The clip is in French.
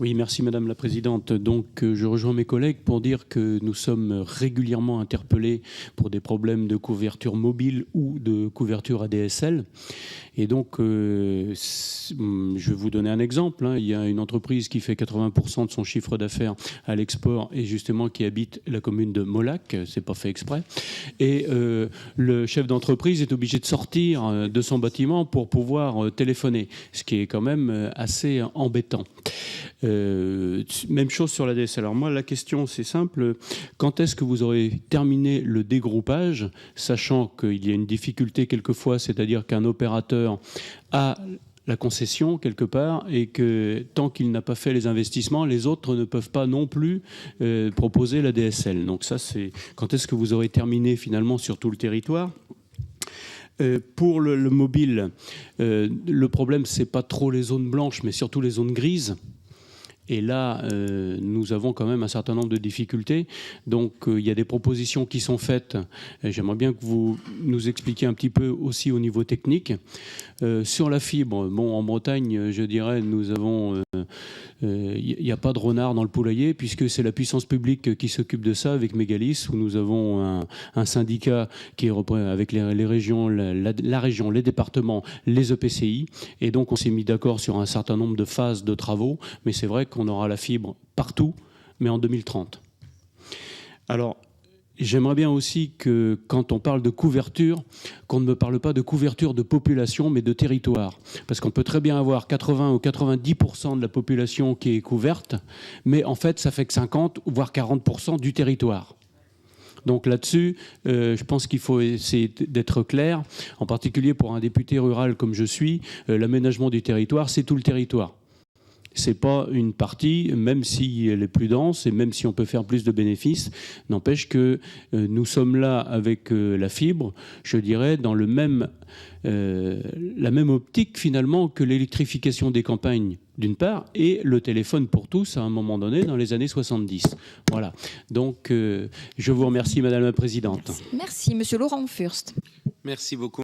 Oui, merci Madame la Présidente. Donc, je rejoins mes collègues pour dire que nous sommes régulièrement interpellés pour des problèmes de couverture mobile ou de couverture ADSL. Et donc, je vais vous donner un exemple. Il y a une entreprise qui fait 80% de son chiffre d'affaires à l'export et justement qui habite la commune de Molac. C'est pas fait exprès. Et le chef d'entreprise est obligé de sortir de son bâtiment pour pouvoir téléphoner, ce qui est quand même assez embêtant. Même chose sur la DS. Alors moi, la question, c'est simple. Quand est-ce que vous aurez terminé le dégroupage, sachant qu'il y a une difficulté quelquefois, c'est-à-dire qu'un opérateur a la concession quelque part et que tant qu'il n'a pas fait les investissements, les autres ne peuvent pas non plus proposer la DSL. Donc ça, c'est quand est-ce que vous aurez terminé finalement sur tout le territoire ? Pour le mobile, le problème, c'est pas trop les zones blanches, mais surtout les zones grises. Et là, nous avons quand même un certain nombre de difficultés. Donc, il y a des propositions qui sont faites. J'aimerais bien que vous nous expliquiez un petit peu aussi au niveau technique. Sur la fibre, bon, en Bretagne, je dirais, nous avons... Il n'y a pas de renard dans le poulailler, puisque c'est la puissance publique qui s'occupe de ça avec Mégalis, où nous avons un syndicat qui est avec les régions, la région, les départements, les EPCI. Et donc, on s'est mis d'accord sur un certain nombre de phases de travaux. Mais c'est vrai qu'on aura la fibre partout, mais en 2030. Alors, j'aimerais bien aussi que, quand on parle de couverture, qu'on ne me parle pas de couverture de population, mais de territoire. Parce qu'on peut très bien avoir 80 ou 90% de la population qui est couverte, mais en fait, ça fait que 50, voire 40% du territoire. Donc là-dessus, je pense qu'il faut essayer d'être clair, en particulier pour un député rural comme je suis, l'aménagement du territoire, c'est tout le territoire. C'est pas une partie, même si elle est plus dense et même si on peut faire plus de bénéfices, n'empêche que nous sommes là avec la fibre, je dirais, dans la même optique finalement que l'électrification des campagnes d'une part et le téléphone pour tous à un moment donné dans les années 70. Voilà. Donc je vous remercie Madame la Présidente. Merci Monsieur Laurent Furst. Merci beaucoup.